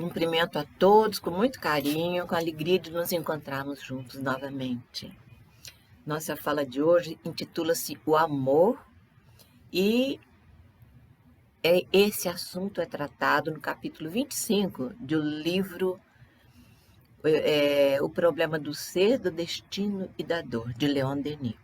Cumprimento a todos com muito carinho, com a alegria de nos encontrarmos juntos novamente. Nossa fala de hoje intitula-se O Amor e esse assunto é tratado no capítulo 25 do livro O Problema do Ser, do Destino e da Dor, de Leon Denis.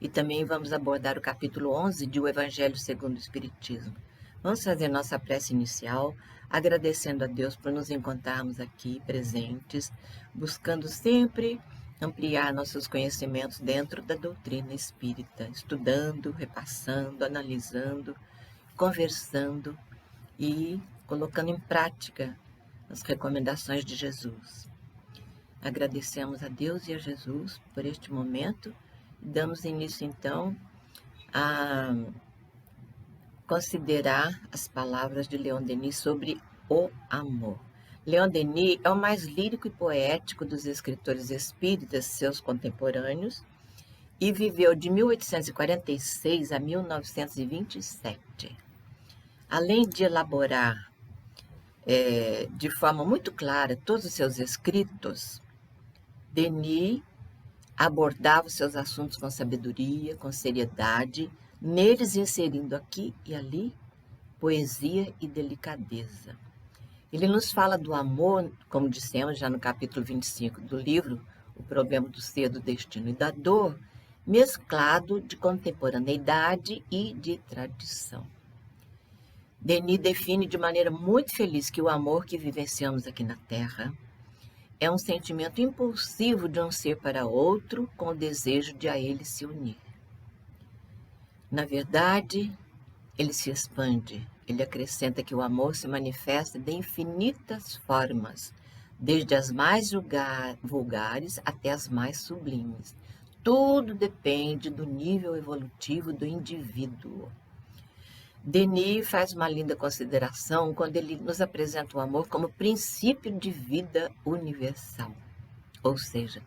E também vamos abordar o capítulo 11 de O Evangelho segundo o Espiritismo. Vamos fazer nossa prece inicial, agradecendo a Deus por nos encontrarmos aqui presentes, buscando sempre ampliar nossos conhecimentos dentro da doutrina espírita, estudando, repassando, analisando, conversando e colocando em prática as recomendações de Jesus. Agradecemos a Deus e a Jesus por este momento e damos início, então, a considerar as palavras de Leon Denis sobre o amor. Leon Denis é o mais lírico e poético dos escritores espíritas, seus contemporâneos, e viveu de 1846 a 1927. Além de elaborar de forma muito clara todos os seus escritos, Denis abordava os seus assuntos com sabedoria, com seriedade, neles inserindo aqui e ali poesia e delicadeza. Ele nos fala do amor, como dissemos já no capítulo 25 do livro, O Problema do Ser, do Destino e da Dor, mesclado de contemporaneidade e de tradição. Denis define de maneira muito feliz que o amor que vivenciamos aqui na Terra é um sentimento impulsivo de um ser para outro com o desejo de a ele se unir. Na verdade, ele se expande. Ele acrescenta que o amor se manifesta de infinitas formas, desde as mais vulgares até as mais sublimes. Tudo depende do nível evolutivo do indivíduo. Denis faz uma linda consideração quando ele nos apresenta o amor como princípio de vida universal. Ou seja,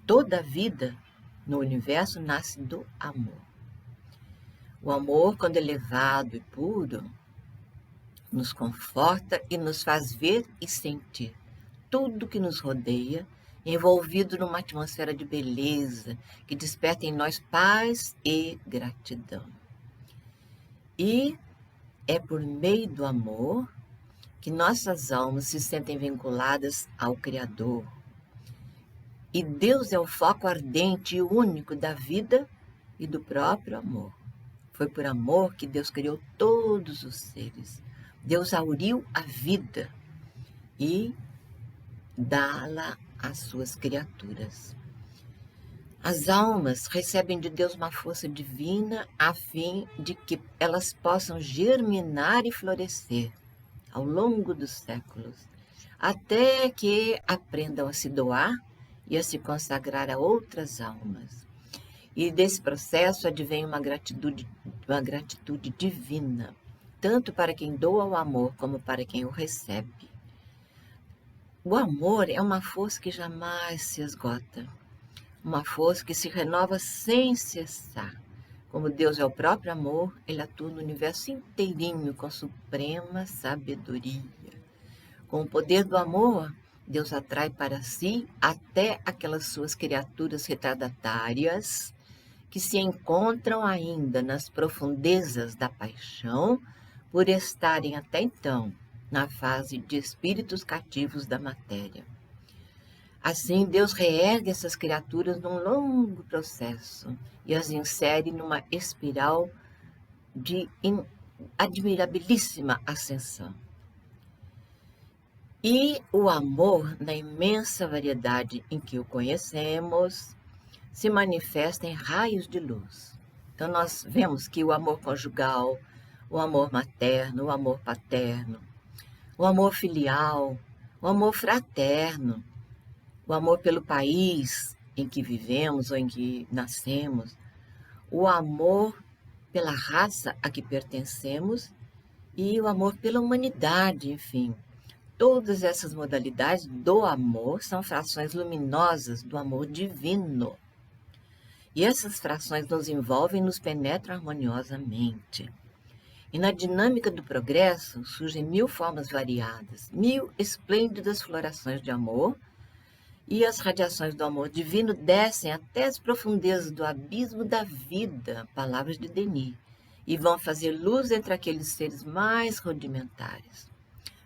toda a vida no universo nasce do amor. O amor, quando elevado e puro, nos conforta e nos faz ver e sentir tudo que nos rodeia, envolvido numa atmosfera de beleza que desperta em nós paz e gratidão. E é por meio do amor que nossas almas se sentem vinculadas ao Criador. E Deus é o foco ardente e único da vida e do próprio amor. Foi por amor que Deus criou todos os seres. Deus auriu a vida e dá-la às suas criaturas. As almas recebem de Deus uma força divina a fim de que elas possam germinar e florescer ao longo dos séculos, até que aprendam a se doar e a se consagrar a outras almas. E desse processo advém uma gratitude divina, tanto para quem doa o amor como para quem o recebe. O amor é uma força que jamais se esgota, uma força que se renova sem cessar. Como Deus é o próprio amor, ele atua no universo inteirinho com suprema sabedoria. Com o poder do amor, Deus atrai para si até aquelas suas criaturas retardatárias que se encontram ainda nas profundezas da paixão por estarem até então na fase de espíritos cativos da matéria. Assim, Deus reergue essas criaturas num longo processo e as insere numa espiral de admirabilíssima ascensão. E o amor, na imensa variedade em que o conhecemos, se manifesta em raios de luz. Então, nós vemos que o amor conjugal, o amor materno, o amor paterno, o amor filial, o amor fraterno, o amor pelo país em que vivemos ou em que nascemos, o amor pela raça a que pertencemos e o amor pela humanidade, enfim. Todas essas modalidades do amor são frações luminosas do amor divino. E essas frações nos envolvem e nos penetram harmoniosamente. E na dinâmica do progresso surgem 1000 formas variadas, 1000 esplêndidas florações de amor, e as radiações do amor divino descem até as profundezas do abismo da vida, palavras de Denis, e vão fazer luz entre aqueles seres mais rudimentares.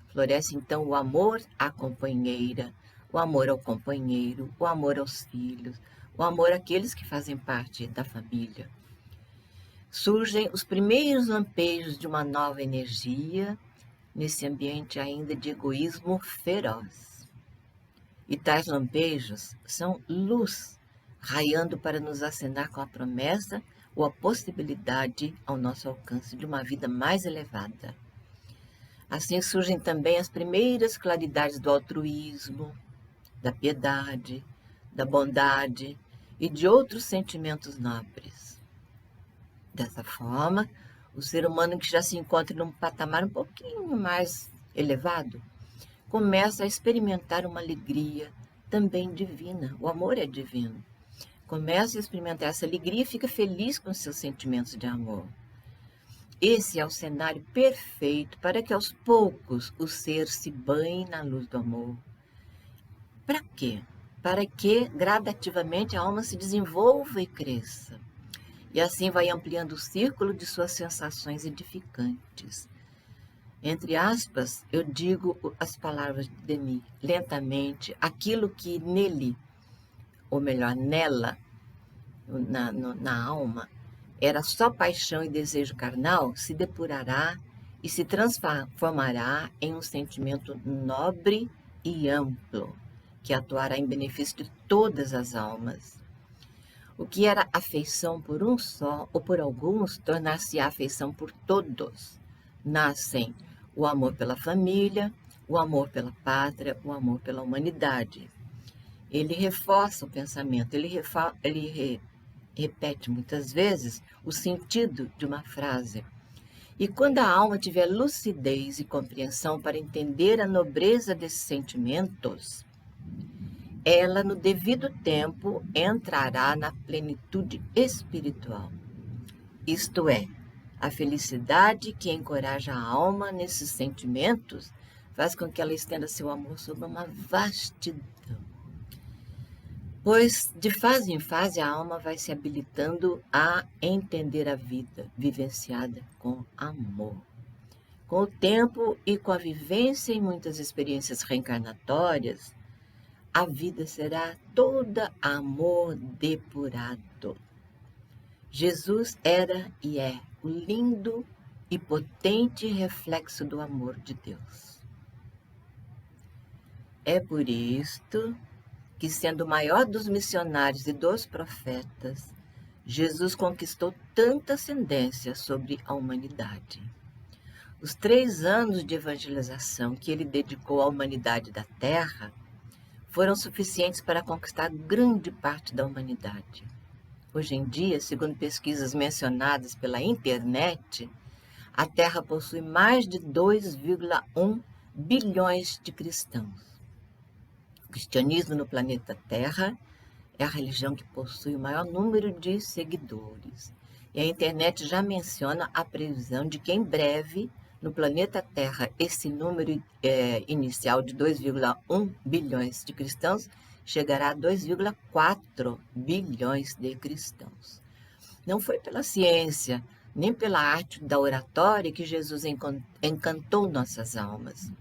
Floresce então o amor à companheira, o amor ao companheiro, o amor aos filhos, o amor àqueles que fazem parte da família. Surgem os primeiros lampejos de uma nova energia nesse ambiente ainda de egoísmo feroz. E tais lampejos são luz, raiando para nos acenar com a promessa ou a possibilidade ao nosso alcance de uma vida mais elevada. Assim surgem também as primeiras claridades do altruísmo, da piedade, da bondade e de outros sentimentos nobres. Dessa forma, o ser humano que já se encontra num patamar um pouquinho mais elevado, começa a experimentar uma alegria também divina. O amor é divino. Começa a experimentar essa alegria e fica feliz com seus sentimentos de amor. Esse é o cenário perfeito para que aos poucos o ser se banhe na luz do amor. Para quê? Para que gradativamente a alma se desenvolva e cresça. E assim vai ampliando o círculo de suas sensações edificantes. Entre aspas, eu digo as palavras de Denis, lentamente, aquilo que nele, ou melhor, nela, na alma, era só paixão e desejo carnal, se depurará e se transformará em um sentimento nobre e amplo, que atuará em benefício de todas as almas. O que era afeição por um só, ou por alguns, tornar-se afeição por todos. Nascem o amor pela família, o amor pela pátria, o amor pela humanidade. Ele reforça o pensamento, ele repete muitas vezes o sentido de uma frase. E quando a alma tiver lucidez e compreensão para entender a nobreza desses sentimentos, ela, no devido tempo, entrará na plenitude espiritual. Isto é, a felicidade que encoraja a alma nesses sentimentos faz com que ela estenda seu amor sobre uma vastidão. Pois, de fase em fase, a alma vai se habilitando a entender a vida vivenciada com amor. Com o tempo e com a vivência em muitas experiências reencarnatórias, a vida será toda amor depurado. Jesus era e é o lindo e potente reflexo do amor de Deus. É por isto que, sendo o maior dos missionários e dos profetas, Jesus conquistou tanta ascendência sobre a humanidade. Os 3 anos de evangelização que ele dedicou à humanidade da Terra foram suficientes para conquistar grande parte da humanidade. Hoje em dia, segundo pesquisas mencionadas pela internet, a Terra possui mais de 2,1 bilhões de cristãos. O cristianismo no planeta Terra é a religião que possui o maior número de seguidores. E a internet já menciona a previsão de que em breve, no planeta Terra, esse número inicial de 2,1 bilhões de cristãos chegará a 2,4 bilhões de cristãos. Não foi pela ciência, nem pela arte da oratória que Jesus encantou nossas almas.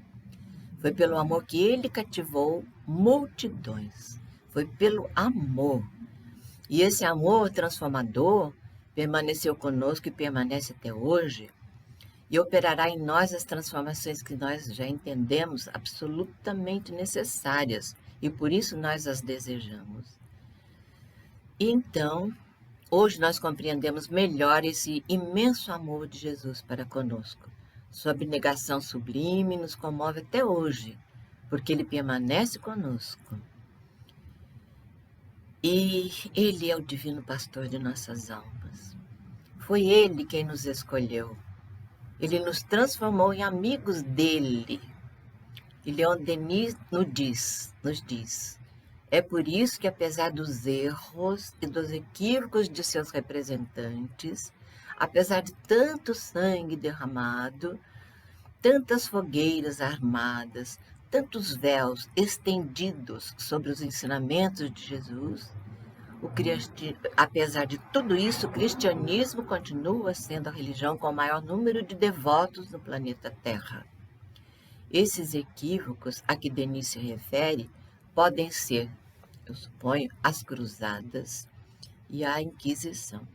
Foi pelo amor que ele cativou multidões. Foi pelo amor. E esse amor transformador permaneceu conosco e permanece até hoje e operará em nós as transformações que nós já entendemos absolutamente necessárias e por isso nós as desejamos. E então, hoje nós compreendemos melhor esse imenso amor de Jesus para conosco. Sua abnegação sublime nos comove até hoje, porque ele permanece conosco. E ele é o divino pastor de nossas almas. Foi ele quem nos escolheu. Ele nos transformou em amigos dele. E Leon Denis nos diz, é por isso que, apesar dos erros e dos equívocos de seus representantes, apesar de tanto sangue derramado, tantas fogueiras armadas, tantos véus estendidos sobre os ensinamentos de Jesus, apesar de tudo isso, o cristianismo continua sendo a religião com o maior número de devotos no planeta Terra. Esses equívocos a que Denis se refere podem ser, eu suponho, as cruzadas e a Inquisição.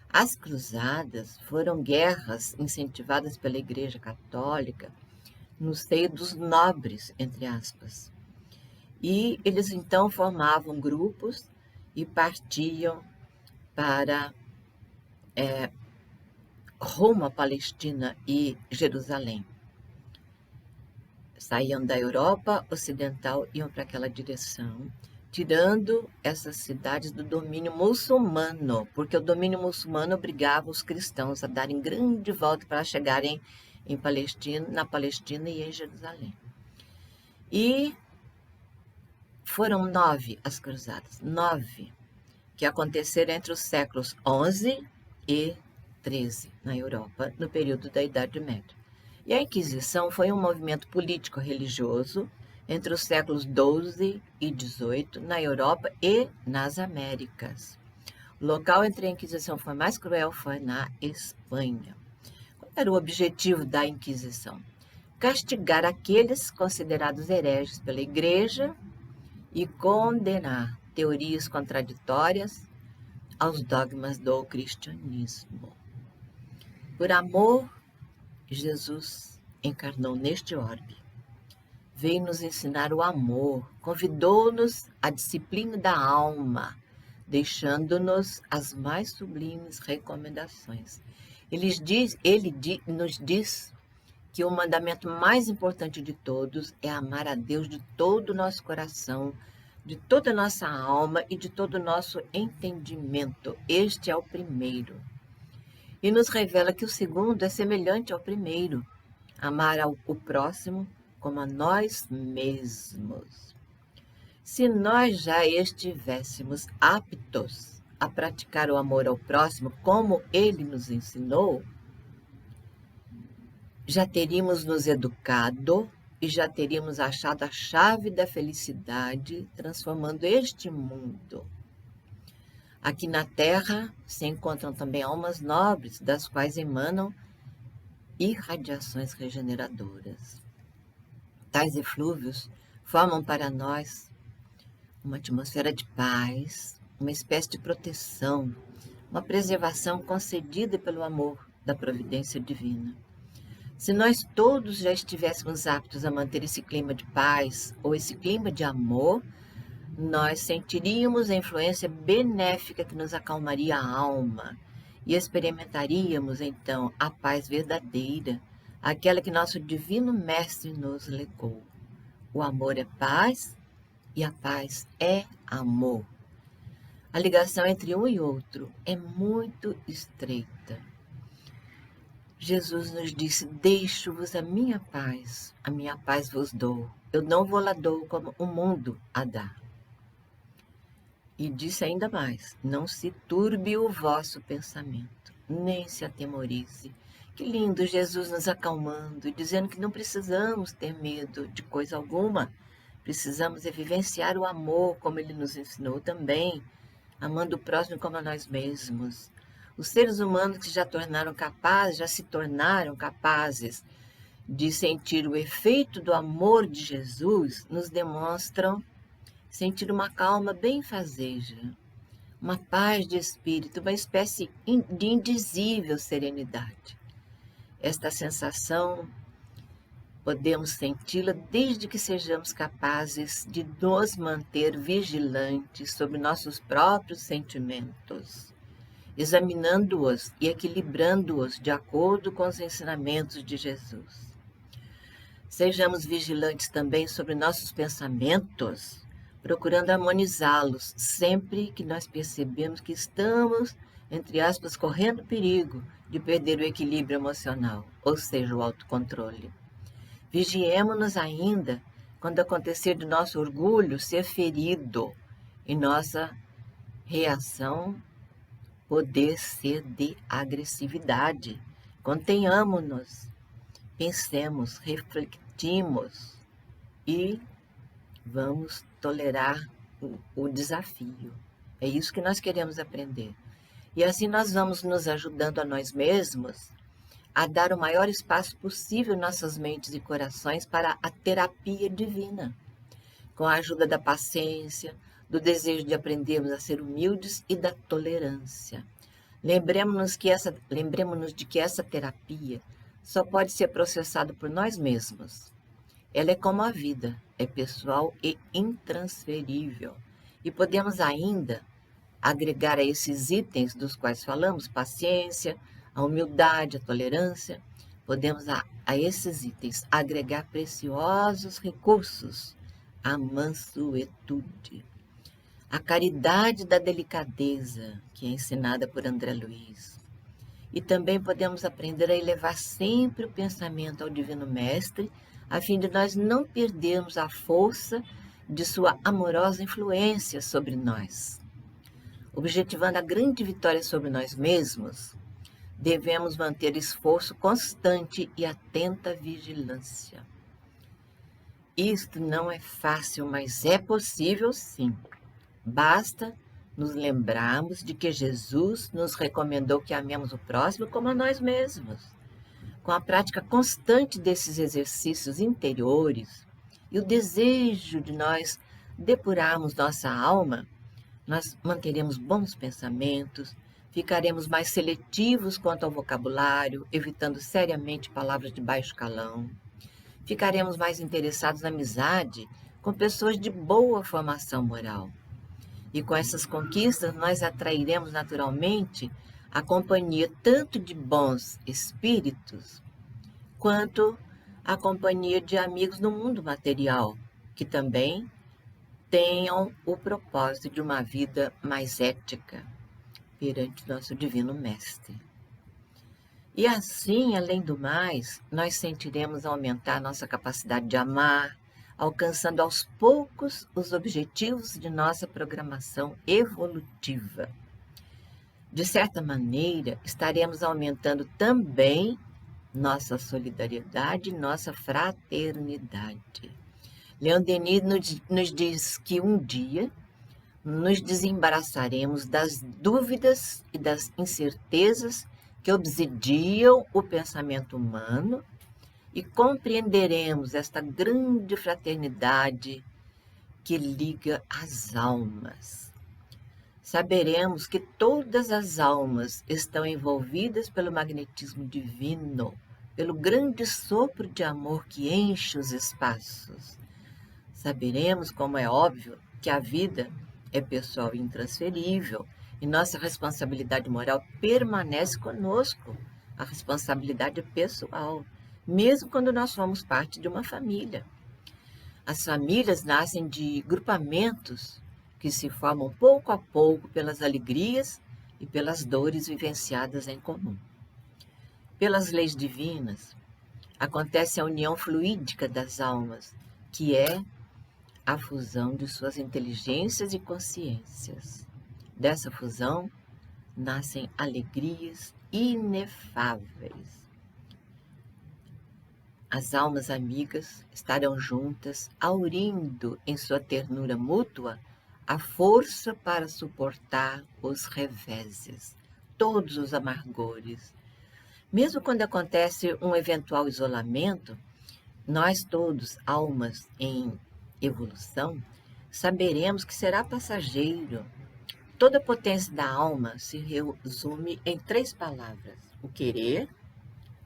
As cruzadas foram guerras incentivadas pela Igreja Católica no seio dos nobres, entre aspas. E eles então formavam grupos e partiam para rumo à Palestina e Jerusalém. Saíam da Europa Ocidental e iam para aquela direção, tirando essas cidades do domínio muçulmano, porque o domínio muçulmano obrigava os cristãos a darem grande volta para chegarem na Palestina e em Jerusalém. E foram 9 as cruzadas, 9, que aconteceram entre os séculos 11 e 13 na Europa, no período da Idade Média. E a Inquisição foi um movimento político-religioso entre os séculos 12 e 18 na Europa e nas Américas. O local entre a Inquisição foi mais cruel foi na Espanha. Qual era o objetivo da Inquisição? Castigar aqueles considerados hereges pela Igreja e condenar teorias contraditórias aos dogmas do cristianismo. Por amor, Jesus encarnou neste orbe. Veio nos ensinar o amor, convidou-nos à disciplina da alma, deixando-nos as mais sublimes recomendações. Ele nos diz que o mandamento mais importante de todos é amar a Deus de todo o nosso coração, de toda a nossa alma e de todo o nosso entendimento. Este é o primeiro. E nos revela que o segundo é semelhante ao primeiro, amar o próximo como a nós mesmos. Se nós já estivéssemos aptos a praticar o amor ao próximo como ele nos ensinou, já teríamos nos educado e já teríamos achado a chave da felicidade, transformando este mundo. Aqui na Terra se encontram também almas nobres, das quais emanam irradiações regeneradoras. Tais eflúvios formam para nós uma atmosfera de paz, uma espécie de proteção, uma preservação concedida pelo amor da providência divina. Se nós todos já estivéssemos aptos a manter esse clima de paz ou esse clima de amor, nós sentiríamos a influência benéfica que nos acalmaria a alma e experimentaríamos, então, a paz verdadeira, aquela que nosso Divino Mestre nos legou. O amor é paz e a paz é amor. A ligação entre um e outro é muito estreita. Jesus nos disse: deixo-vos a minha paz vos dou. Eu não vou lá dou como o mundo a dá. E disse ainda mais: não se turbe o vosso pensamento, nem se atemorize. Que lindo, Jesus nos acalmando e dizendo que não precisamos ter medo de coisa alguma. Precisamos vivenciar o amor, como ele nos ensinou também, amando o próximo como a nós mesmos. Os seres humanos que já se tornaram capazes de sentir o efeito do amor de Jesus, nos demonstram sentir uma calma benfazeja, uma paz de espírito, uma espécie de indizível serenidade. Esta sensação podemos senti-la desde que sejamos capazes de nos manter vigilantes sobre nossos próprios sentimentos, examinando-os e equilibrando-os de acordo com os ensinamentos de Jesus. Sejamos vigilantes também sobre nossos pensamentos, procurando harmonizá-los sempre que nós percebemos que estamos, entre aspas, correndo perigo de perder o equilíbrio emocional, ou seja, o autocontrole. Vigiemo-nos ainda quando acontecer de nosso orgulho ser ferido e nossa reação poder ser de agressividade. Contenhamos-nos, pensemos, refletimos e vamos tolerar o desafio. É isso que nós queremos aprender. E assim nós vamos nos ajudando a nós mesmos a dar o maior espaço possível em nossas mentes e corações para a terapia divina, com a ajuda da paciência, do desejo de aprendermos a ser humildes e da tolerância. Lembremos-nos de que essa terapia só pode ser processada por nós mesmos. Ela é como a vida, é pessoal e intransferível. E podemos ainda agregar a esses itens dos quais falamos, paciência, a humildade, a tolerância, podemos a esses itens agregar preciosos recursos, a mansuetude, a caridade da delicadeza, que é ensinada por André Luiz. E também podemos aprender a elevar sempre o pensamento ao Divino Mestre, a fim de nós não perdermos a força de sua amorosa influência sobre nós. Objetivando a grande vitória sobre nós mesmos, devemos manter esforço constante e atenta vigilância. Isto não é fácil, mas é possível sim. Basta nos lembrarmos de que Jesus nos recomendou que amemos o próximo como a nós mesmos. Com a prática constante desses exercícios interiores e o desejo de nós depurarmos nossa alma, nós manteremos bons pensamentos, ficaremos mais seletivos quanto ao vocabulário, evitando seriamente palavras de baixo calão. Ficaremos mais interessados na amizade com pessoas de boa formação moral. E com essas conquistas, nós atrairemos naturalmente a companhia tanto de bons espíritos, quanto a companhia de amigos no mundo material, que também tenham o propósito de uma vida mais ética perante nosso Divino Mestre. E assim, além do mais, nós sentiremos aumentar nossa capacidade de amar, alcançando aos poucos os objetivos de nossa programação evolutiva. De certa maneira, estaremos aumentando também nossa solidariedade e nossa fraternidade. Leon Denis nos diz que um dia nos desembaraçaremos das dúvidas e das incertezas que obsidiam o pensamento humano e compreenderemos esta grande fraternidade que liga as almas. Saberemos que todas as almas estão envolvidas pelo magnetismo divino, pelo grande sopro de amor que enche os espaços. Saberemos, como é óbvio, que a vida é pessoal e intransferível e nossa responsabilidade moral permanece conosco. A responsabilidade é pessoal, mesmo quando nós somos parte de uma família. As famílias nascem de grupamentos que se formam pouco a pouco pelas alegrias e pelas dores vivenciadas em comum. Pelas leis divinas, acontece a união fluídica das almas, que é a fusão de suas inteligências e consciências. Dessa fusão, nascem alegrias inefáveis. As almas amigas estarão juntas, aurindo em sua ternura mútua a força para suportar os reveses, todos os amargores. Mesmo quando acontece um eventual isolamento, nós todos, almas em evolução, saberemos que será passageiro. Toda a potência da alma se resume em 3 palavras: o querer,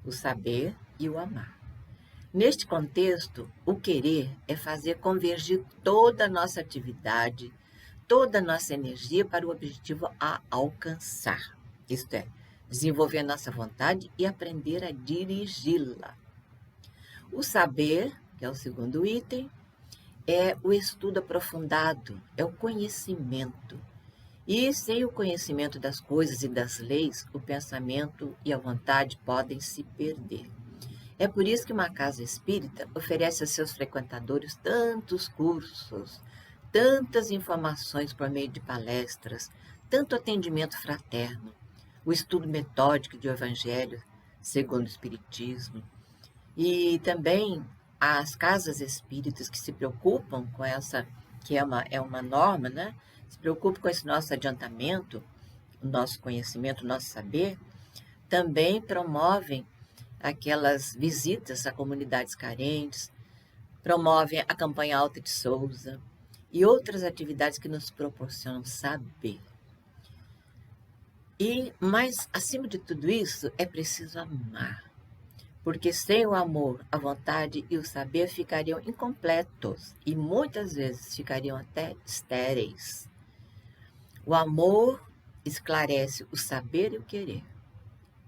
o saber e o amar. Neste contexto, o querer é fazer convergir toda a nossa atividade, toda a nossa energia para o objetivo a alcançar. Isto é, desenvolver nossa vontade e aprender a dirigi-la. O saber, que é o segundo item, é o estudo aprofundado, é o conhecimento. E sem o conhecimento das coisas e das leis, o pensamento e a vontade podem se perder. É por isso que uma casa espírita oferece a seus frequentadores tantos cursos, tantas informações por meio de palestras, tanto atendimento fraterno, o estudo metódico do Evangelho segundo o Espiritismo, e também as casas espíritas que se preocupam com essa, que é uma norma, né? Se preocupam com esse nosso adiantamento, o nosso conhecimento, o nosso saber, também promovem aquelas visitas a comunidades carentes, promovem a campanha Alta de Souza e outras atividades que nos proporcionam saber. Mas, acima de tudo isso, é preciso amar. Porque sem o amor, a vontade e o saber ficariam incompletos e muitas vezes ficariam até estéreis. O amor esclarece o saber e o querer,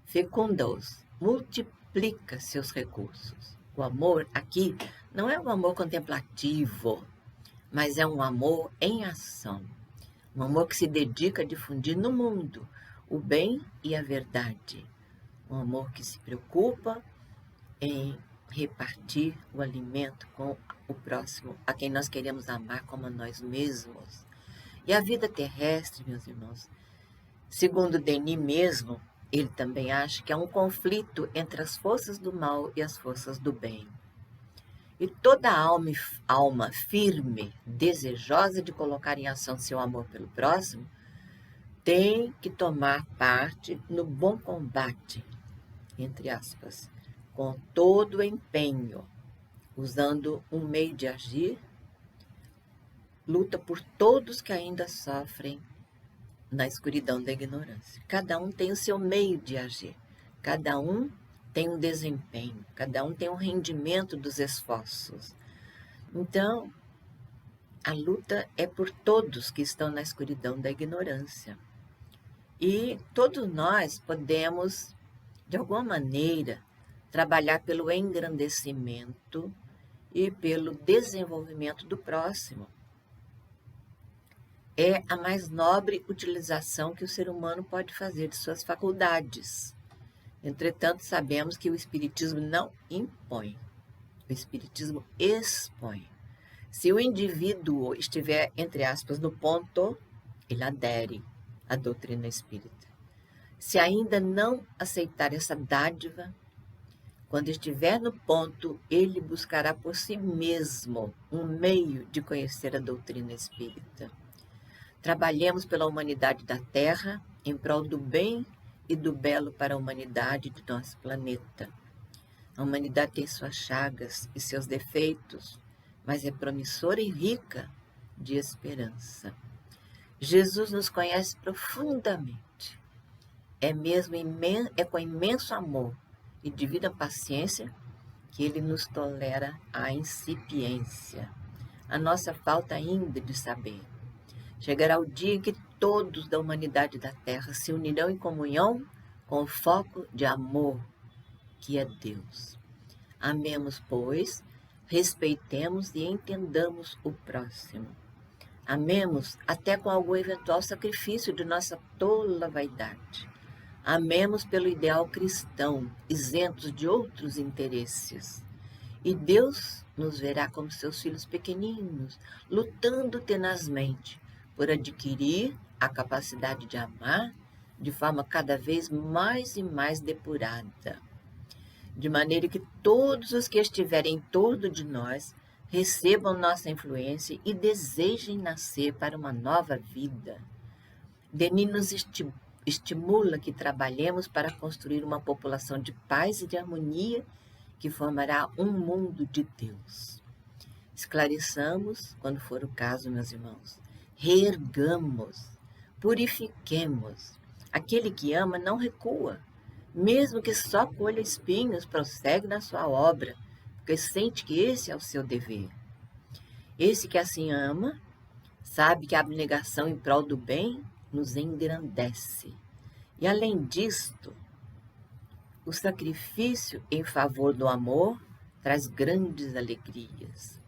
fecunda-os, multiplica seus recursos. O amor aqui não é um amor contemplativo, mas é um amor em ação. Um amor que se dedica a difundir no mundo o bem e a verdade. Um amor que se preocupa em repartir o alimento com o próximo, a quem nós queremos amar como a nós mesmos. E a vida terrestre, meus irmãos, segundo Denis mesmo, ele também acha que é um conflito entre as forças do mal e as forças do bem. E toda alma firme, desejosa de colocar em ação seu amor pelo próximo, tem que tomar parte no bom combate, entre aspas, com todo o empenho, usando um meio de agir, luta por todos que ainda sofrem na escuridão da ignorância. Cada um tem o seu meio de agir, cada um tem um desempenho, cada um tem um rendimento dos esforços. Então, a luta é por todos que estão na escuridão da ignorância. E todos nós podemos, de alguma maneira, trabalhar pelo engrandecimento e pelo desenvolvimento do próximo. É a mais nobre utilização que o ser humano pode fazer de suas faculdades. Entretanto, sabemos que o Espiritismo não impõe, o Espiritismo expõe. Se o indivíduo estiver, entre aspas, no ponto, ele adere à doutrina espírita. Se ainda não aceitar essa dádiva, quando estiver no ponto, ele buscará por si mesmo um meio de conhecer a doutrina espírita. Trabalhemos pela humanidade da Terra, em prol do bem e do belo para a humanidade de nosso planeta. A humanidade tem suas chagas e seus defeitos, mas é promissora e rica de esperança. Jesus nos conhece profundamente. É com imenso amor e divina paciência que ele nos tolera a incipiência, a nossa falta ainda de saber. Chegará o dia em que todos da humanidade da Terra se unirão em comunhão com o foco de amor, que é Deus. Amemos, pois, respeitemos e entendamos o próximo. Amemos até com algum eventual sacrifício de nossa tola vaidade. Amemos pelo ideal cristão, isentos de outros interesses. E Deus nos verá como seus filhos pequeninos, lutando tenazmente por adquirir a capacidade de amar de forma cada vez mais e mais depurada, de maneira que todos os que estiverem em torno de nós recebam nossa influência e desejem nascer para uma nova vida. Denis nos estimula que trabalhemos para construir uma população de paz e de harmonia que formará um mundo de Deus. Esclareçamos, quando for o caso, meus irmãos. Reergamos, purifiquemos. Aquele que ama não recua. Mesmo que só colha espinhos, prossegue na sua obra, porque sente que esse é o seu dever. Esse que assim ama, sabe que a abnegação em prol do bem nos engrandece. E além disto, o sacrifício em favor do amor traz grandes alegrias.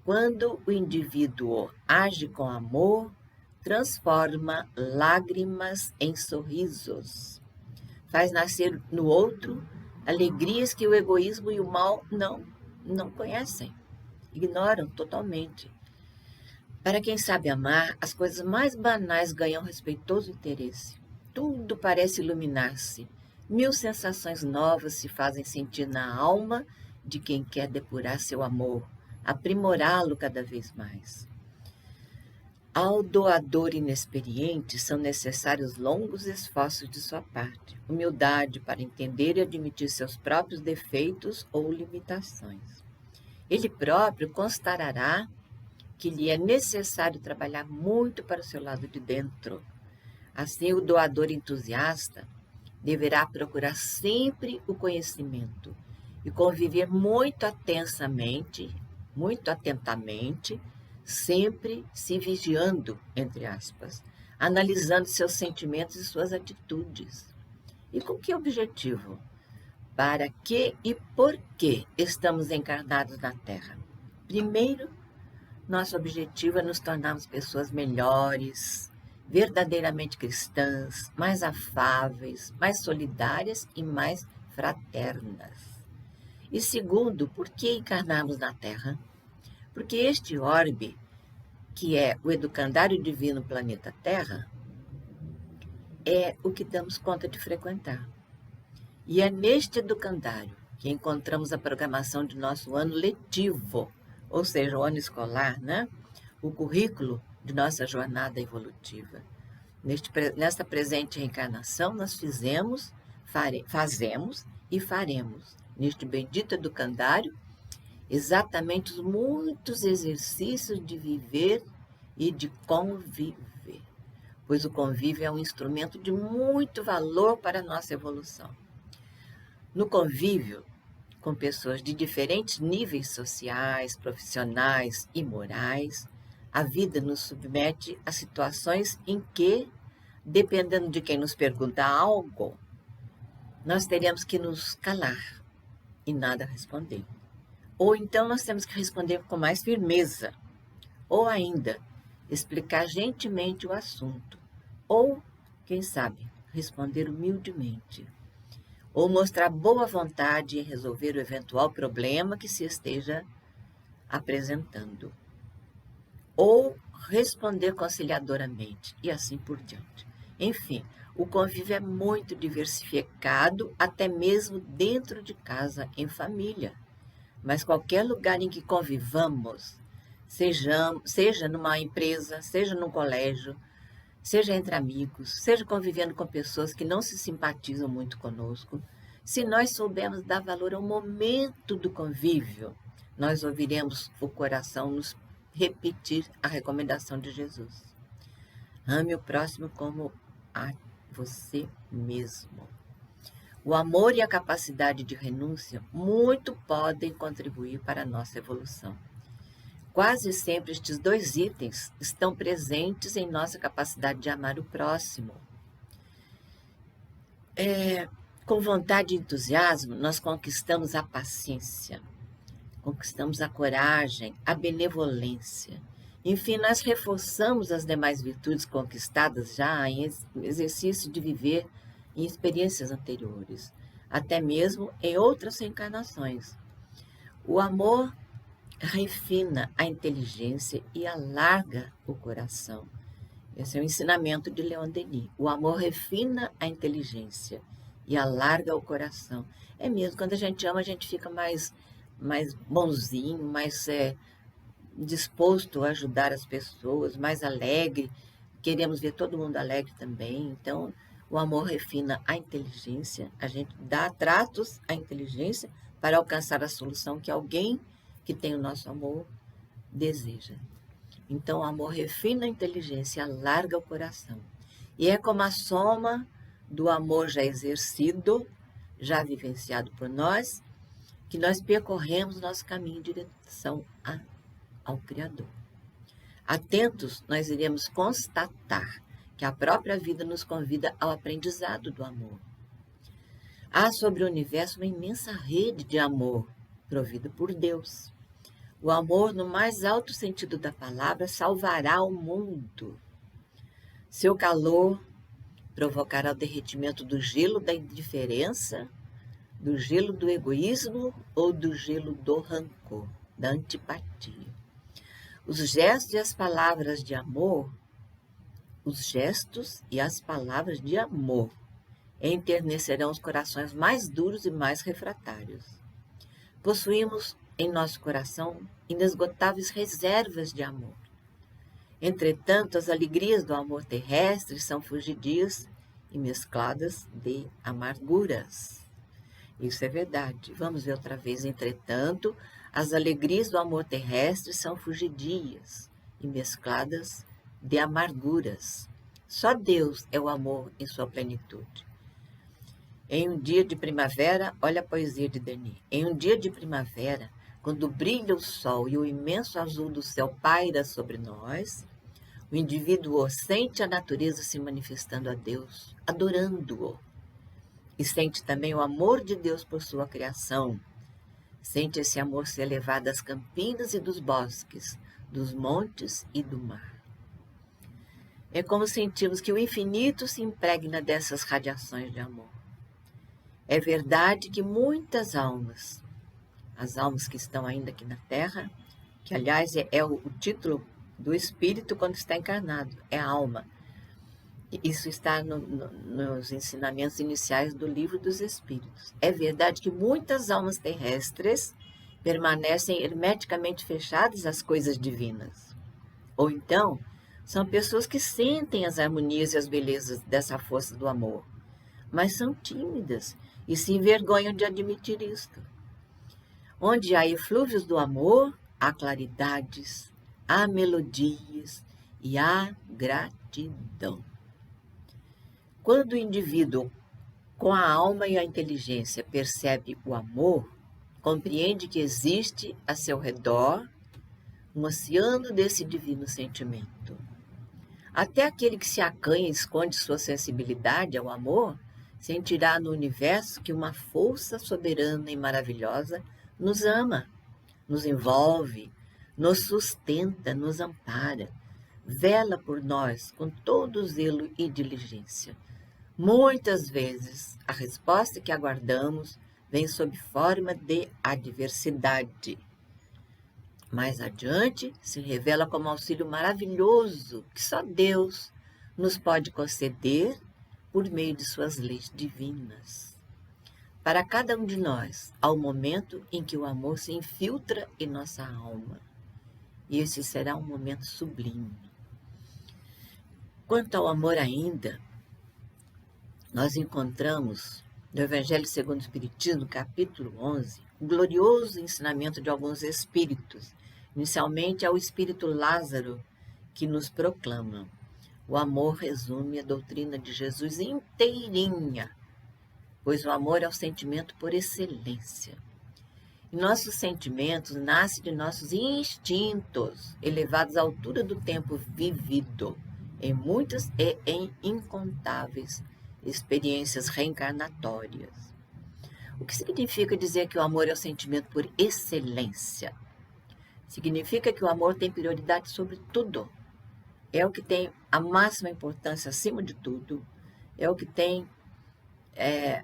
Quando o indivíduo age com amor, transforma lágrimas em sorrisos. Faz nascer no outro alegrias que o egoísmo e o mal não conhecem, ignoram totalmente. Para quem sabe amar, as coisas mais banais ganham respeitoso interesse. Tudo parece iluminar-se. Mil sensações novas se fazem sentir na alma de quem quer depurar seu amor, aprimorá-lo cada vez mais. Ao doador inexperiente são necessários longos esforços de sua parte, humildade para entender e admitir seus próprios defeitos ou limitações. Ele próprio constatará que lhe é necessário trabalhar muito para o seu lado de dentro. Assim, o doador entusiasta deverá procurar sempre o conhecimento e conviver muito atentamente, sempre se vigiando, entre aspas, analisando seus sentimentos e suas atitudes. E com que objetivo? Para que e por que estamos encarnados na Terra? Primeiro, nosso objetivo é nos tornarmos pessoas melhores, verdadeiramente cristãs, mais afáveis, mais solidárias e mais fraternas. E segundo, por que encarnarmos na Terra? Porque este orbe, que é o educandário divino planeta Terra, é o que damos conta de frequentar. E é neste educandário que encontramos a programação de nosso ano letivo, ou seja, o ano escolar, né? O currículo de nossa jornada evolutiva. Nesta presente reencarnação, nós fazemos e faremos, neste bendito educandário, exatamente os muitos exercícios de viver e de conviver, pois o convívio é um instrumento de muito valor para a nossa evolução. No convívio com pessoas de diferentes níveis sociais, profissionais e morais, a vida nos submete a situações em que, dependendo de quem nos pergunta algo, nós teremos que nos calar e nada responder. Ou então nós temos que responder com mais firmeza. Ou ainda, explicar gentilmente o assunto. Ou, quem sabe, responder humildemente. Ou mostrar boa vontade em resolver o eventual problema que se esteja apresentando. Ou responder conciliadoramente, e assim por diante. Enfim, o convívio é muito diversificado, até mesmo dentro de casa, em família. Mas qualquer lugar em que convivamos, seja numa empresa, seja num colégio, seja entre amigos, seja convivendo com pessoas que não se simpatizam muito conosco, se nós soubermos dar valor ao momento do convívio, nós ouviremos o coração nos repetir a recomendação de Jesus. Ame o próximo como a você mesmo. O amor e a capacidade de renúncia muito podem contribuir para a nossa evolução. Quase sempre estes dois itens estão presentes em nossa capacidade de amar o próximo. Com vontade e entusiasmo, nós conquistamos a paciência, conquistamos a coragem, a benevolência. Enfim, nós reforçamos as demais virtudes conquistadas já em exercício de viver em experiências anteriores, até mesmo em outras reencarnações. O amor refina a inteligência e alarga o coração. Esse é o ensinamento de Leon Denis. O amor refina a inteligência e alarga o coração. É mesmo, quando a gente ama, a gente fica mais bonzinho, mais disposto a ajudar as pessoas, mais alegre. Queremos ver todo mundo alegre também. Então, o amor refina a inteligência. A gente dá tratos à inteligência para alcançar a solução que alguém que tem o nosso amor deseja. Então, o amor refina a inteligência, alarga o coração. E é como a soma do amor já exercido, já vivenciado por nós, que nós percorremos nosso caminho em direção ao Criador. Atentos, nós iremos constatar que a própria vida nos convida ao aprendizado do amor. Há sobre o universo uma imensa rede de amor, provida por Deus. O amor, no mais alto sentido da palavra, salvará o mundo. Seu calor provocará o derretimento do gelo da indiferença, do gelo do egoísmo ou do gelo do rancor, da antipatia. Os gestos e as palavras de amor, enternecerão os corações mais duros e mais refratários. Possuímos em nosso coração inesgotáveis reservas de amor. Entretanto, as alegrias do amor terrestre são fugidias e mescladas de amarguras. Isso é verdade. Vamos ver outra vez. Entretanto, as alegrias do amor terrestre são fugidias e mescladas de amarguras. Só Deus é o amor em sua plenitude. Em um dia de primavera, olha a poesia de Denis. Em um dia de primavera, quando brilha o sol e o imenso azul do céu paira sobre nós, o indivíduo sente a natureza se manifestando a Deus, adorando-o. E sente também o amor de Deus por sua criação. Sente esse amor se elevar das campinas e dos bosques, dos montes e do mar. É como sentimos que o infinito se impregna dessas radiações de amor. É verdade que muitas almas, as almas que estão ainda aqui na Terra, que aliás é o título do espírito quando está encarnado, é a alma. Isso está nos ensinamentos iniciais do Livro dos Espíritos. É verdade que muitas almas terrestres permanecem hermeticamente fechadas às coisas divinas. Ou então, são pessoas que sentem as harmonias e as belezas dessa força do amor, mas são tímidas e se envergonham de admitir isto. Onde há eflúvios do amor, há claridades, há melodias e há gratidão. Quando o indivíduo, com a alma e a inteligência, percebe o amor, compreende que existe a seu redor um oceano desse divino sentimento. Até aquele que se acanha e esconde sua sensibilidade ao amor, sentirá no universo que uma força soberana e maravilhosa nos ama, nos envolve, nos sustenta, nos ampara, vela por nós com todo zelo e diligência. Muitas vezes, a resposta que aguardamos vem sob forma de adversidade. Mais adiante, se revela como auxílio maravilhoso que só Deus nos pode conceder por meio de suas leis divinas. Para cada um de nós, há um momento em que o amor se infiltra em nossa alma. E esse será um momento sublime. Quanto ao amor ainda, nós encontramos no Evangelho segundo o Espiritismo, capítulo 11, o glorioso ensinamento de alguns espíritos. Inicialmente é o espírito Lázaro que nos proclama: o amor resume a doutrina de Jesus inteirinha, pois o amor é o sentimento por excelência. E nossos sentimentos nascem de nossos instintos, elevados à altura do tempo vivido, em muitas e em incontáveis experiências reencarnatórias. O que significa dizer que o amor é o sentimento por excelência? Significa que o amor tem prioridade sobre tudo. É o que tem a máxima importância acima de tudo. É o que tem é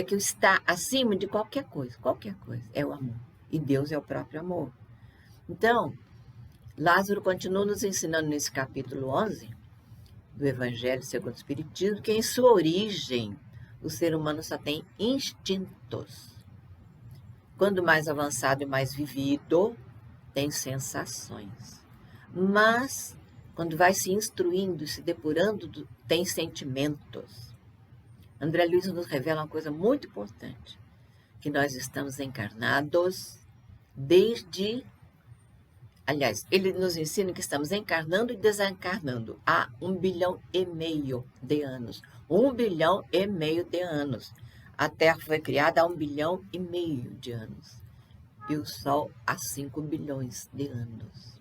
que está acima de qualquer coisa. Qualquer coisa é o amor. E Deus é o próprio amor. Então, Lázaro continua nos ensinando nesse capítulo 11 do Evangelho segundo o Espiritismo que em sua origem o ser humano só tem instintos. Quando mais avançado e mais vivido, tem sensações. Mas, quando vai se instruindo, se depurando, tem sentimentos. André Luiz nos revela uma coisa muito importante, que nós estamos encarnados desde... Aliás, ele nos ensina que estamos encarnando e desencarnando há 1,5 bilhão de anos. 1,5 bilhão de anos. A Terra foi criada há 1,5 bilhão de anos. E o Sol há 5 bilhões de anos.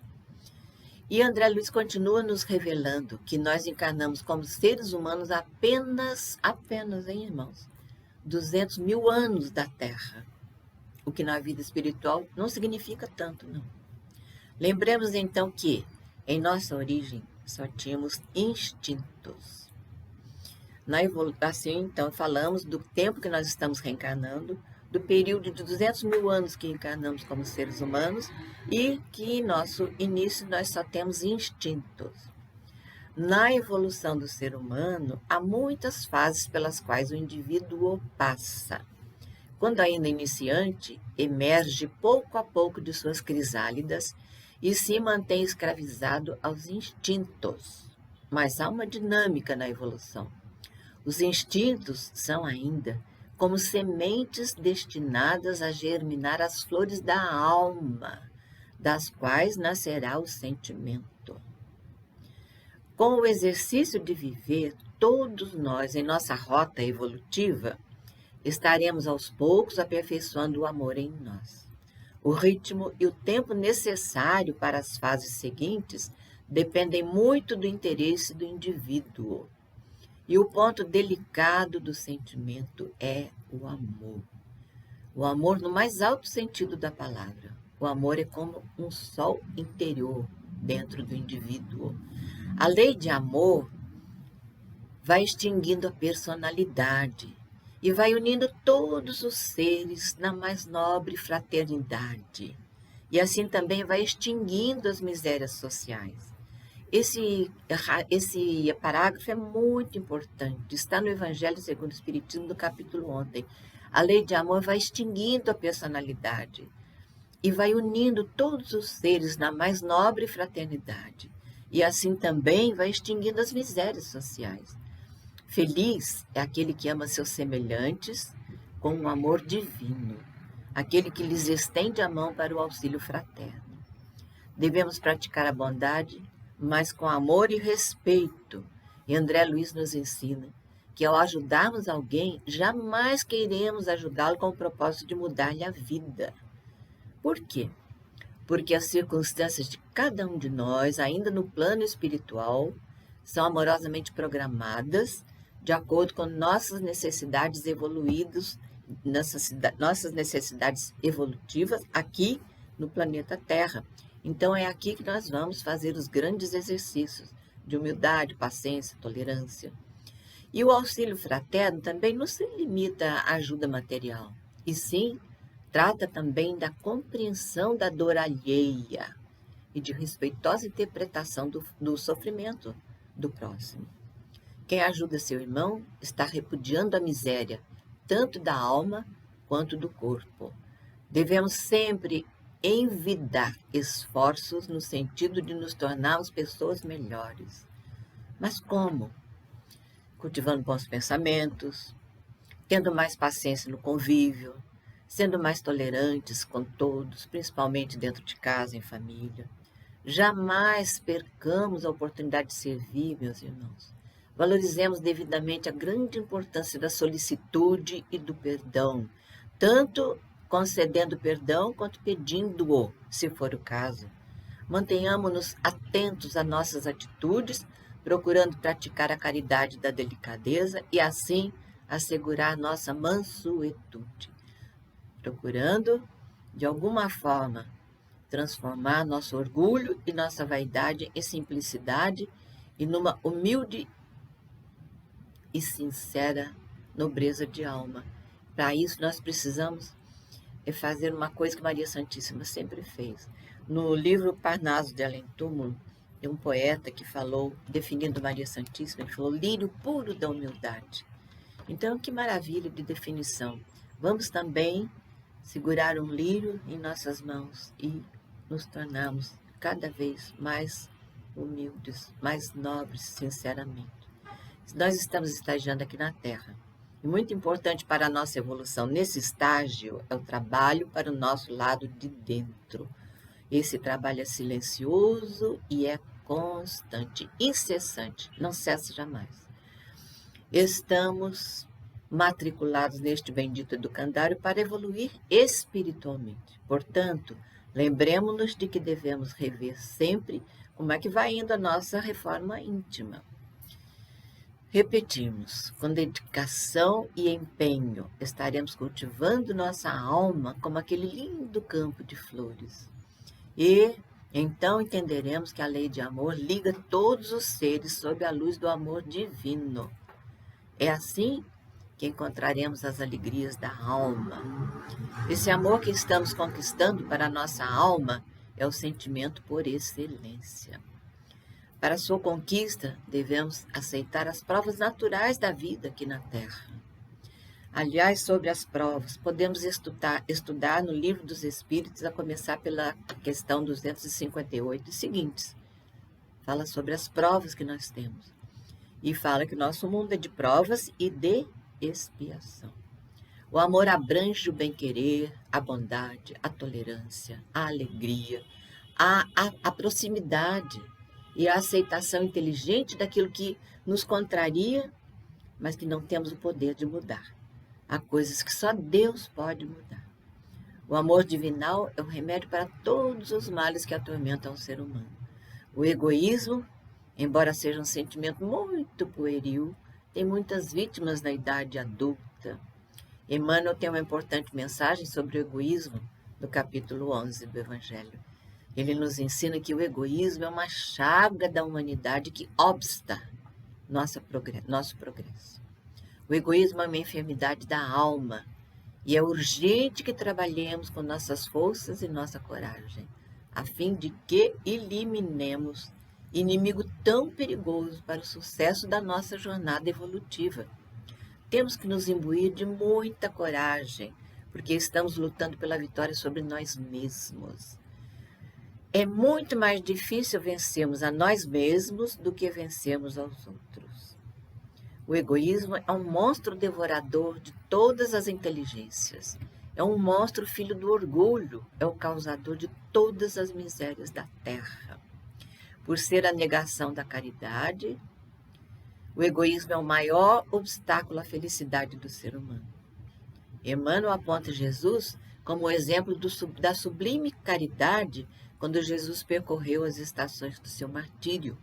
E André Luiz continua nos revelando que nós encarnamos como seres humanos apenas, hein, irmãos? 200 mil anos da Terra. O que na vida espiritual não significa tanto, não. Lembremos então que, em nossa origem, só tínhamos instintos. Assim, então, falamos do tempo que nós estamos reencarnando, do período de 200 mil anos que encarnamos como seres humanos e que em nosso início nós só temos instintos. Na evolução do ser humano, há muitas fases pelas quais o indivíduo passa. Quando ainda iniciante, emerge pouco a pouco de suas crisálidas e se mantém escravizado aos instintos. Mas há uma dinâmica na evolução. Os instintos são ainda como sementes destinadas a germinar as flores da alma, das quais nascerá o sentimento. Com o exercício de viver, todos nós, em nossa rota evolutiva, estaremos aos poucos aperfeiçoando o amor em nós. O ritmo e o tempo necessário para as fases seguintes dependem muito do interesse do indivíduo. E o ponto delicado do sentimento é o amor. O amor no mais alto sentido da palavra. O amor é como um sol interior dentro do indivíduo. A lei de amor vai extinguindo a personalidade e vai unindo todos os seres na mais nobre fraternidade. E assim também vai extinguindo as misérias sociais. Esse parágrafo é muito importante, está no Evangelho segundo o Espiritismo, no capítulo ontem. A lei de amor vai extinguindo a personalidade e vai unindo todos os seres na mais nobre fraternidade. E assim também vai extinguindo as misérias sociais. Feliz é aquele que ama seus semelhantes com um amor divino, aquele que lhes estende a mão para o auxílio fraterno. Devemos praticar a bondade, mas com amor e respeito. E André Luiz nos ensina que ao ajudarmos alguém, jamais queremos ajudá-lo com o propósito de mudar-lhe a vida. Por quê? Porque as circunstâncias de cada um de nós, ainda no plano espiritual, são amorosamente programadas de acordo com nossas necessidades evoluídas, nossas necessidades evolutivas aqui no planeta Terra. Então é aqui que nós vamos fazer os grandes exercícios de humildade, paciência, tolerância. E o auxílio fraterno também não se limita à ajuda material, e sim trata também da compreensão da dor alheia e de respeitosa interpretação do sofrimento do próximo. Quem ajuda seu irmão está repudiando a miséria, tanto da alma quanto do corpo. Devemos sempre envidar esforços no sentido de nos tornarmos pessoas melhores. Mas como? Cultivando bons pensamentos, tendo mais paciência no convívio, sendo mais tolerantes com todos, principalmente dentro de casa, em família. Jamais percamos a oportunidade de servir, meus irmãos. Valorizemos devidamente a grande importância da solicitude e do perdão, tanto concedendo perdão quanto pedindo-o, se for o caso. Mantenhamos-nos atentos a nossas atitudes, procurando praticar a caridade da delicadeza e, assim, assegurar nossa mansuetude. Procurando, de alguma forma, transformar nosso orgulho e nossa vaidade em simplicidade e numa humilde e sincera nobreza de alma. Para isso, nós precisamos fazer uma coisa que Maria Santíssima sempre fez. No livro Parnaso de Além Túmulo, tem um poeta que falou, definindo Maria Santíssima, ele falou, lírio puro da humildade. Então, que maravilha de definição. Vamos também segurar um lírio em nossas mãos e nos tornarmos cada vez mais humildes, mais nobres, sinceramente. Nós estamos estagiando aqui na Terra. E muito importante para a nossa evolução nesse estágio é o trabalho para o nosso lado de dentro. Esse trabalho é silencioso e é constante, incessante, não cessa jamais. Estamos matriculados neste bendito educandário para evoluir espiritualmente. Portanto, lembremos-nos de que devemos rever sempre como é que vai indo a nossa reforma íntima. Repetimos, com dedicação e empenho, estaremos cultivando nossa alma como aquele lindo campo de flores. E então entenderemos que a lei de amor liga todos os seres sob a luz do amor divino. É assim que encontraremos as alegrias da alma. Esse amor que estamos conquistando para a nossa alma é o sentimento por excelência. Para sua conquista, devemos aceitar as provas naturais da vida aqui na Terra. Aliás, sobre as provas, podemos estudar no Livro dos Espíritos, a começar pela questão 258 e seguintes. Fala sobre as provas que nós temos. E fala que nosso mundo é de provas e de expiação. O amor abrange o bem-querer, a bondade, a tolerância, a alegria, a proximidade e a aceitação inteligente daquilo que nos contraria, mas que não temos o poder de mudar. Há coisas que só Deus pode mudar. O amor divinal é o remédio para todos os males que atormentam o ser humano. O egoísmo, embora seja um sentimento muito pueril, tem muitas vítimas na idade adulta. Emmanuel tem uma importante mensagem sobre o egoísmo no capítulo 11 do Evangelho. Ele nos ensina que o egoísmo é uma chaga da humanidade que obsta nosso progresso. O egoísmo é uma enfermidade da alma e é urgente que trabalhemos com nossas forças e nossa coragem, a fim de que eliminemos inimigo tão perigoso para o sucesso da nossa jornada evolutiva. Temos que nos imbuir de muita coragem, porque estamos lutando pela vitória sobre nós mesmos. É muito mais difícil vencermos a nós mesmos do que vencermos aos outros. O egoísmo é um monstro devorador de todas as inteligências. É um monstro filho do orgulho, é o causador de todas as misérias da terra. Por ser a negação da caridade, o egoísmo é o maior obstáculo à felicidade do ser humano. Emmanuel aponta Jesus como o exemplo da sublime caridade quando Jesus percorreu as estações do seu martírio.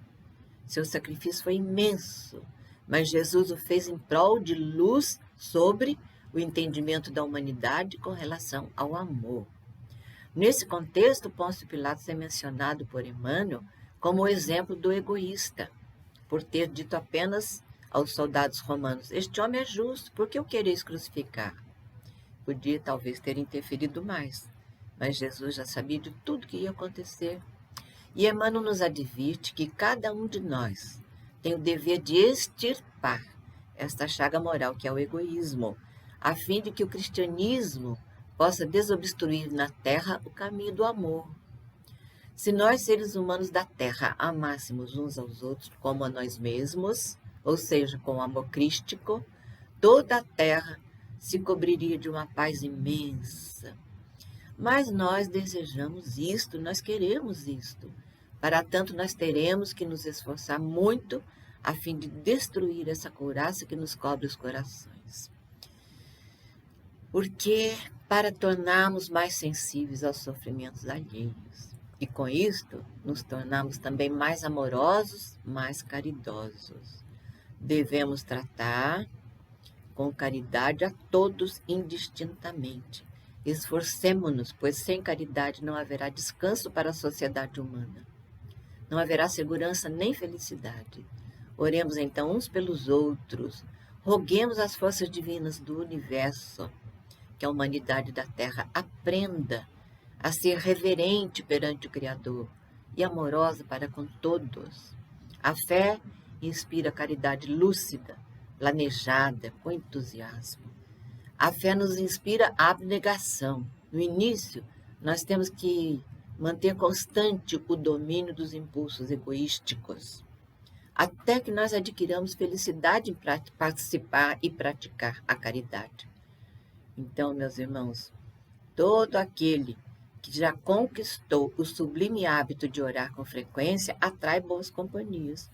Seu sacrifício foi imenso, mas Jesus o fez em prol de luz sobre o entendimento da humanidade com relação ao amor. Nesse contexto, Pôncio Pilatos é mencionado por Emmanuel como o exemplo do egoísta, por ter dito apenas aos soldados romanos: este homem é justo, por que o quereis crucificar? Podia talvez ter interferido mais, mas Jesus já sabia de tudo que ia acontecer. E Emmanuel nos advirte que cada um de nós tem o dever de extirpar esta chaga moral que é o egoísmo, a fim de que o cristianismo possa desobstruir na terra o caminho do amor. Se nós, seres humanos da terra, amássemos uns aos outros como a nós mesmos, ou seja, com o amor crístico, toda a terra se cobriria de uma paz imensa. Mas nós desejamos isto, nós queremos isto. Para tanto, nós teremos que nos esforçar muito a fim de destruir essa couraça que nos cobre os corações. Porque para tornarmos mais sensíveis aos sofrimentos alheios. E com isto, nos tornamos também mais amorosos, mais caridosos. Devemos tratar com caridade a todos indistintamente. Esforcemo-nos, pois sem caridade não haverá descanso para a sociedade humana. Não haverá segurança nem felicidade. Oremos então uns pelos outros. Roguemos às forças divinas do universo que a humanidade da Terra aprenda a ser reverente perante o Criador e amorosa para com todos. A fé inspira caridade lúcida, planejada, com entusiasmo. A fé nos inspira a abnegação. No início, nós temos que manter constante o domínio dos impulsos egoísticos, até que nós adquiramos felicidade em participar e praticar a caridade. Então, meus irmãos, todo aquele que já conquistou o sublime hábito de orar com frequência atrai boas companhias,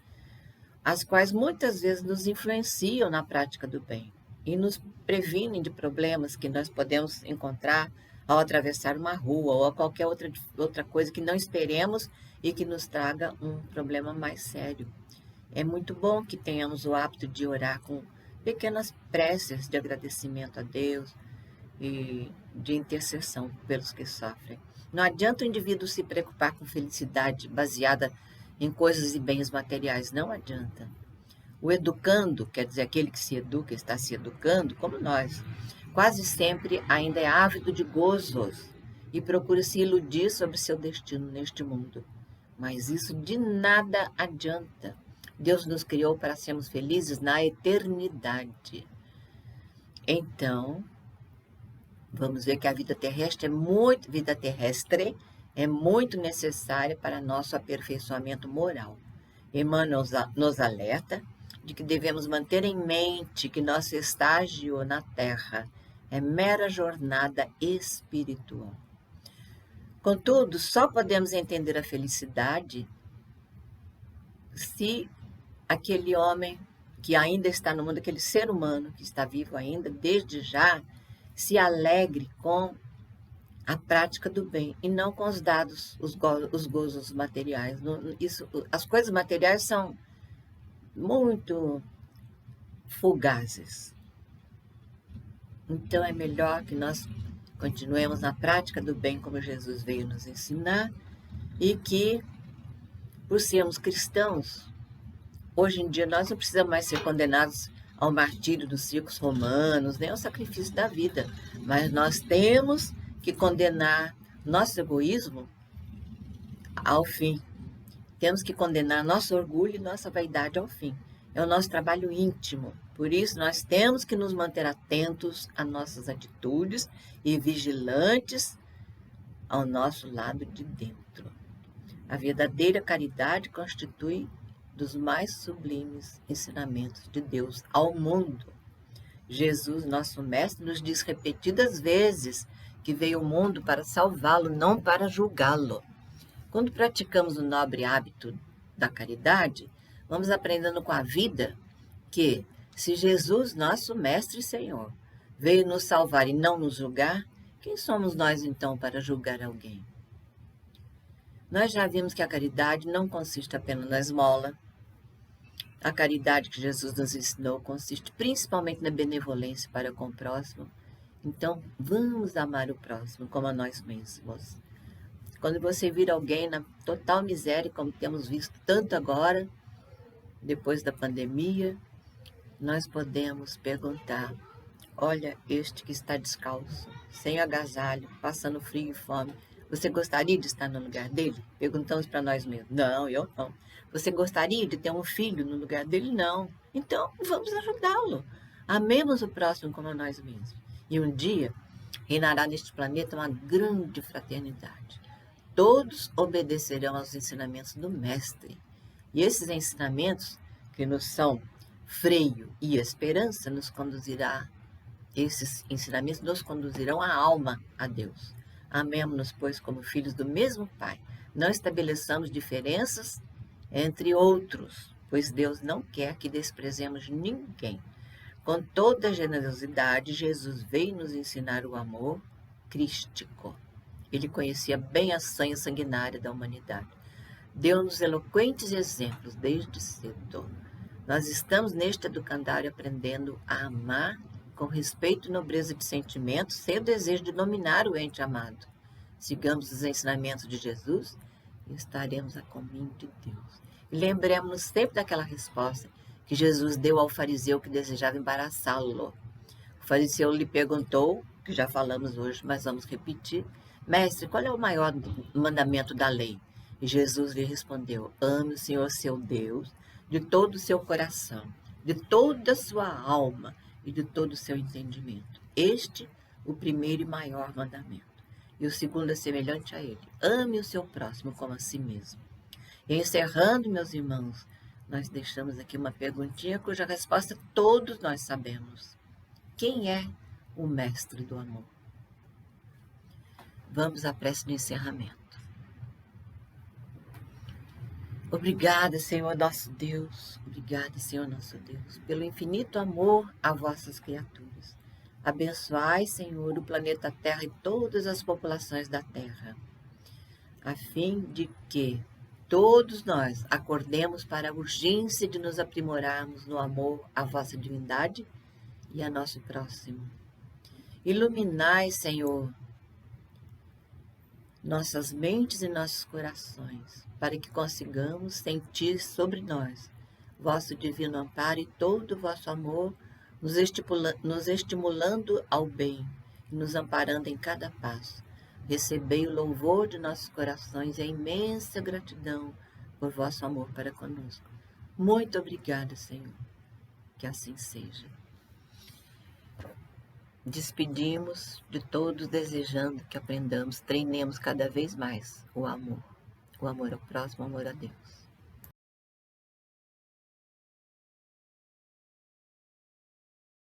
as quais muitas vezes nos influenciam na prática do bem e nos previnem de problemas que nós podemos encontrar ao atravessar uma rua ou a qualquer outra coisa que não esperemos e que nos traga um problema mais sério. É muito bom que tenhamos o hábito de orar com pequenas preces de agradecimento a Deus e de intercessão pelos que sofrem. Não adianta o indivíduo se preocupar com felicidade baseada em coisas e bens materiais, não adianta. O educando, quer dizer, aquele que se educa, está se educando, como nós, quase sempre ainda é ávido de gozos e procura se iludir sobre seu destino neste mundo. Mas isso de nada adianta. Deus nos criou para sermos felizes na eternidade. Então, vamos ver que a vida terrestre é muito necessária para nosso aperfeiçoamento moral. Emmanuel nos alerta de que devemos manter em mente que nosso estágio na Terra é mera jornada espiritual. Contudo, só podemos entender a felicidade se aquele homem que ainda está no mundo, aquele ser humano que está vivo ainda, desde já, se alegre com a prática do bem e não com os dados, os gozos materiais. As coisas materiais são muito fugazes. Então é melhor que nós continuemos na prática do bem como Jesus veio nos ensinar e que, por sermos cristãos, hoje em dia nós não precisamos mais ser condenados ao martírio dos circos romanos, nem ao sacrifício da vida, mas nós temos que condenar nosso egoísmo ao fim. Temos que condenar nosso orgulho e nossa vaidade ao fim. É o nosso trabalho íntimo. Por isso, nós temos que nos manter atentos às nossas atitudes e vigilantes ao nosso lado de dentro. A verdadeira caridade constitui dos mais sublimes ensinamentos de Deus ao mundo. Jesus, nosso Mestre, nos diz repetidas vezes que veio ao mundo para salvá-lo, não para julgá-lo. Quando praticamos o nobre hábito da caridade, vamos aprendendo com a vida que, se Jesus, nosso Mestre e Senhor, veio nos salvar e não nos julgar, quem somos nós então para julgar alguém? Nós já vimos que a caridade não consiste apenas na esmola. A caridade que Jesus nos ensinou consiste principalmente na benevolência para com o próximo. Então, vamos amar o próximo como a nós mesmos. Quando você vir alguém na total miséria, como temos visto tanto agora, depois da pandemia, nós podemos perguntar: olha, este que está descalço, sem agasalho, passando frio e fome, você gostaria de estar no lugar dele? Perguntamos para nós mesmos: não, eu não. Você gostaria de ter um filho no lugar dele? Não. Então, vamos ajudá-lo. Amemos o próximo como a nós mesmos. E um dia, reinará neste planeta uma grande fraternidade. Todos obedecerão aos ensinamentos do Mestre. E esses ensinamentos, que nos são freio e esperança, esses ensinamentos nos conduzirão a alma a Deus. Amemo-nos, pois, como filhos do mesmo Pai. Não estabeleçamos diferenças entre outros, pois Deus não quer que desprezemos ninguém. Com toda a generosidade, Jesus veio nos ensinar o amor crístico. Ele conhecia bem a sanha sanguinária da humanidade. Deu-nos eloquentes exemplos desde cedo. Nós estamos neste educandário aprendendo a amar com respeito e nobreza de sentimentos, sem o desejo de dominar o ente amado. Sigamos os ensinamentos de Jesus e estaremos a caminho de Deus. E lembremos-nos sempre daquela resposta que Jesus deu ao fariseu que desejava embaraçá-lo. O fariseu lhe perguntou, que já falamos hoje, mas vamos repetir: Mestre, qual é o maior mandamento da lei? E Jesus lhe respondeu: ame o Senhor seu Deus de todo o seu coração, de toda a sua alma e de todo o seu entendimento. Este, o primeiro e maior mandamento. E o segundo é semelhante a ele: ame o seu próximo como a si mesmo. E encerrando, meus irmãos, nós deixamos aqui uma perguntinha cuja resposta todos nós sabemos. Quem é o mestre do amor? Vamos à prece de encerramento. Obrigada, Senhor nosso Deus, obrigada, Senhor nosso Deus, pelo infinito amor a vossas criaturas. Abençoai, Senhor, o planeta Terra e todas as populações da Terra, a fim de que todos nós acordemos para a urgência de nos aprimorarmos no amor à vossa divindade e a nosso próximo. Iluminai, Senhor, nossas mentes e nossos corações, para que consigamos sentir sobre nós vosso divino amparo e todo o vosso amor, nos estimulando ao bem e nos amparando em cada passo. Recebei o louvor de nossos corações e a imensa gratidão por vosso amor para conosco. Muito obrigada, Senhor. Que assim seja. Despedimos de todos desejando que aprendamos, treinemos cada vez mais o amor ao próximo, o amor a Deus.